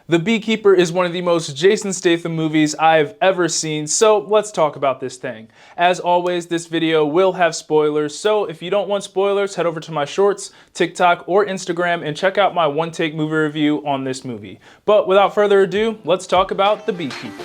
The Beekeeper is one of the most Jason Statham movies I've ever seen, so let's talk about this thing. As always, this video will have spoilers, so if you don't want spoilers, head over to my shorts, TikTok, or Instagram and check out my one-take movie review on this movie. But without further ado, let's talk about The Beekeeper.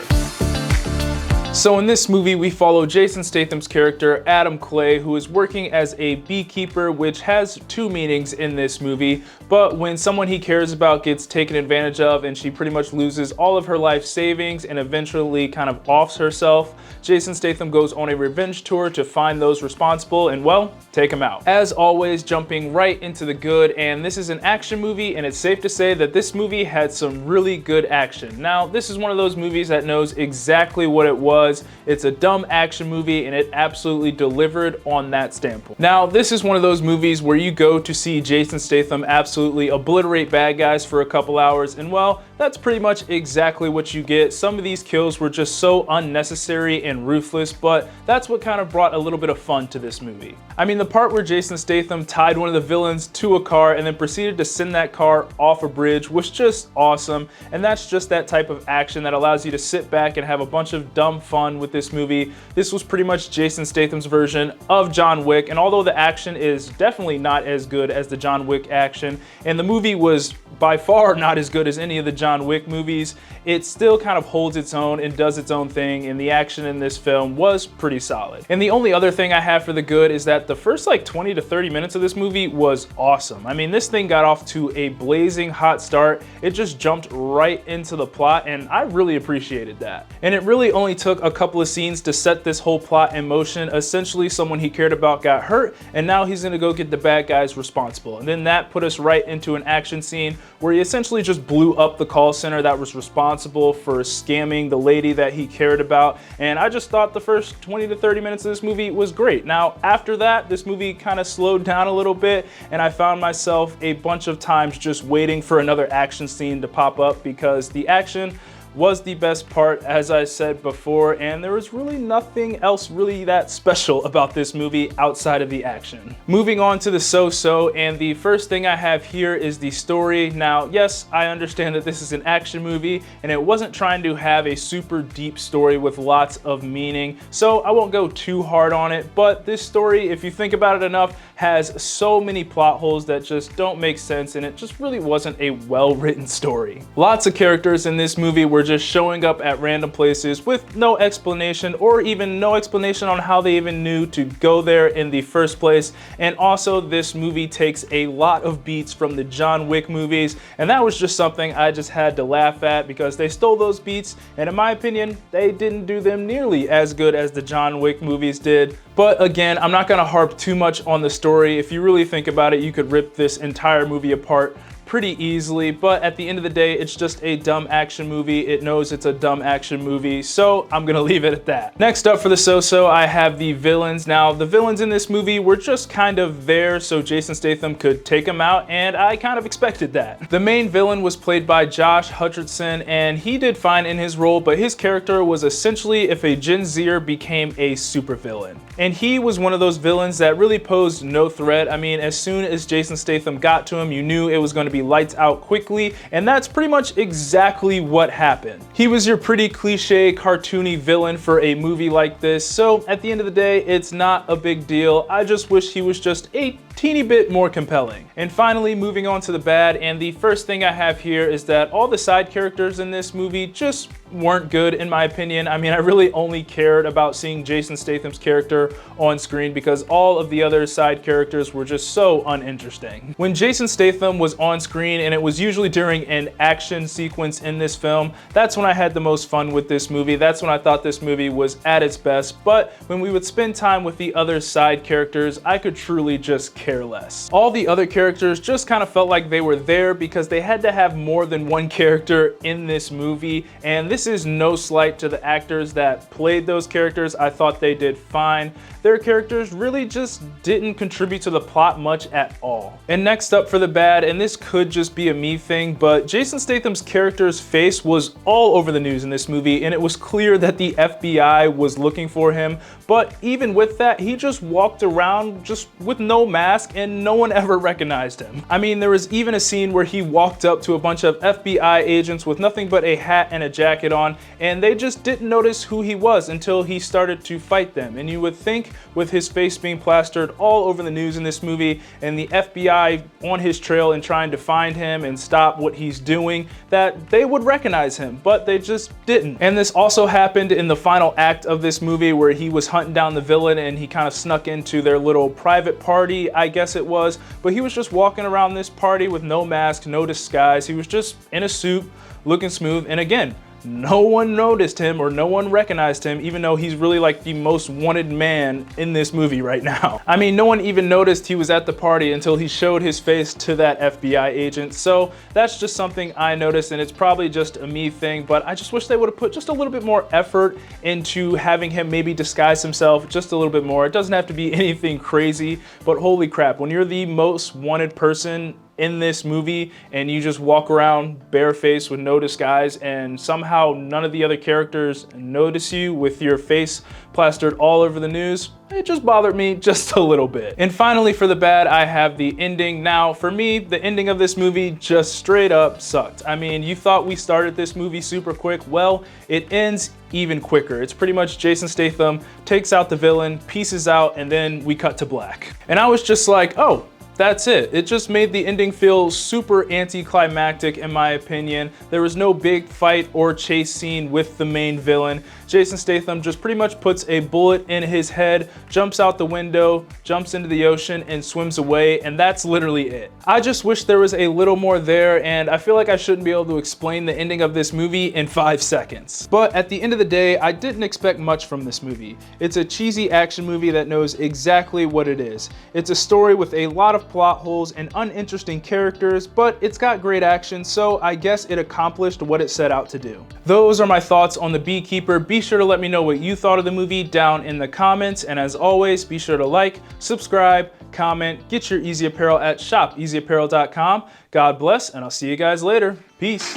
So in this movie, we follow Jason Statham's character, Adam Clay, who is working as a beekeeper, which has two meanings in this movie. But when someone he cares about gets taken advantage of and she pretty much loses all of her life savings and eventually kind of offs herself, Jason Statham goes on a revenge tour to find those responsible and, well, take them out. As always, jumping right into the good, and this is an action movie, and it's safe to say that this movie had some really good action. Now, this is one of those movies that knows exactly what it was. It's a dumb action movie and it absolutely delivered on that standpoint. Now, this is one of those movies where you go to see Jason Statham absolutely obliterate bad guys for a couple hours, and well, that's pretty much exactly what you get. Some of these kills were just so unnecessary and ruthless, but that's what kind of brought a little bit of fun to this movie. I mean, the part where Jason Statham tied one of the villains to a car and then proceeded to send that car off a bridge was just awesome, and that's just that type of action that allows you to sit back and have a bunch of dumb fun with this movie. This was pretty much Jason Statham's version of John Wick, and although the action is definitely not as good as the John Wick action, and the movie was by far not as good as any of the John Wick movies, it still kind of holds its own and does its own thing, and the action in this film was pretty solid. And the only other thing I have for the good is that the first like 20 to 30 minutes of this movie was awesome. I mean, this thing got off to a blazing hot start. It just jumped right into the plot, and I really appreciated that. And it really only took a couple of scenes to set this whole plot in motion. Essentially, someone he cared about got hurt, and now he's gonna go get the bad guys responsible. And then that put us right into an action scene where he essentially just blew up the call center that was responsible for scamming the lady that he cared about. And I just thought the first 20 to 30 minutes of this movie was great. Now, after that, this movie kind of slowed down a little bit, and I found myself a bunch of times just waiting for another action scene to pop up because the action was the best part, as I said before, and there was really nothing else really that special about this movie outside of the action. Moving on to the so-so, and the first thing I have here is the story. Now, yes, I understand that this is an action movie, and it wasn't trying to have a super deep story with lots of meaning, so I won't go too hard on it, but this story, if you think about it enough, has so many plot holes that just don't make sense, and it just really wasn't a well-written story. Lots of characters in this movie were just showing up at random places with no explanation, or even no explanation on how they even knew to go there in the first place. And also, this movie takes a lot of beats from the John Wick movies, and that was just something I just had to laugh at because they stole those beats, and in my opinion, they didn't do them nearly as good as the John Wick movies did. But again, I'm not gonna harp too much on the story. If you really think about it, you could rip this entire movie apart pretty easily, but at the end of the day, it's just a dumb action movie. It knows it's a dumb action movie, so I'm gonna leave it at that. Next up for the so-so, I have the villains. Now, the villains in this movie were just kind of there so Jason Statham could take them out, and I kind of expected that. The main villain was played by Josh Hutcherson, and he did fine in his role, but his character was essentially if a Gen Zer became a supervillain. And he was one of those villains that really posed no threat. I mean, as soon as Jason Statham got to him, you knew it was going to be lights out quickly, and that's pretty much exactly what happened. He was your pretty cliche, cartoony villain for a movie like this, so at the end of the day, it's not a big deal. I just wish he was just a teeny bit more compelling. And finally, moving on to the bad, and the first thing I have here is that all the side characters in this movie just weren't good in my opinion. I mean, I really only cared about seeing Jason Statham's character on screen because all of the other side characters were just so uninteresting. When Jason Statham was on screen, and it was usually during an action sequence in this film, that's when I had the most fun with this movie. That's when I thought this movie was at its best. But when we would spend time with the other side characters, I could truly just care less. All the other characters just kind of felt like they were there because they had to have more than one character in this movie, and this is no slight to the actors that played those characters. I thought they did fine. Their characters really just didn't contribute to the plot much at all. And next up for the bad, and this could just be a me thing, but Jason Statham's character's face was all over the news in this movie, and it was clear that the FBI was looking for him. But even with that, he just walked around just with no mask mask and no one ever recognized him. I mean, there was even a scene where he walked up to a bunch of FBI agents with nothing but a hat and a jacket on, and they just didn't notice who he was until he started to fight them. And you would think, with his face being plastered all over the news in this movie and the FBI on his trail and trying to find him and stop what he's doing, that they would recognize him, but they just didn't. And this also happened in the final act of this movie, where he was hunting down the villain and he kind of snuck into their little private party, I guess it was, but he was just walking around this party with no mask, no disguise. He was just in a suit, looking smooth, and again, no one noticed him or no one recognized him, even though he's really like the most wanted man in this movie right now. I mean, no one even noticed he was at the party until he showed his face to that FBI agent. So that's just something I noticed, and it's probably just a me thing, but I just wish they would have put just a little bit more effort into having him maybe disguise himself just a little bit more. It doesn't have to be anything crazy, but holy crap, when you're the most wanted person in this movie and you just walk around barefaced with no disguise and somehow none of the other characters notice you with your face plastered all over the news, it just bothered me just a little bit. And finally, for the bad, I have the ending. Now, for me, the ending of this movie just straight up sucked. I mean, you thought we started this movie super quick. Well, it ends even quicker. It's pretty much Jason Statham takes out the villain, pieces out, and then we cut to black. And I was just like, oh, that's it. It just made the ending feel super anticlimactic in my opinion. There was no big fight or chase scene with the main villain. Jason Statham just pretty much puts a bullet in his head, jumps out the window, jumps into the ocean, and swims away, and that's literally it. I just wish there was a little more there, and I feel like I shouldn't be able to explain the ending of this movie in 5 seconds. But at the end of the day, I didn't expect much from this movie. It's a cheesy action movie that knows exactly what it is. It's a story with a lot of plot holes and uninteresting characters, but it's got great action, so I guess it accomplished what it set out to do. Those are my thoughts on The Beekeeper. Be sure to let me know what you thought of the movie down in the comments, and as always, be sure to like, subscribe, comment, get your Eazy Apparel at shopeasyapparel.com. God bless, and I'll see you guys later. Peace.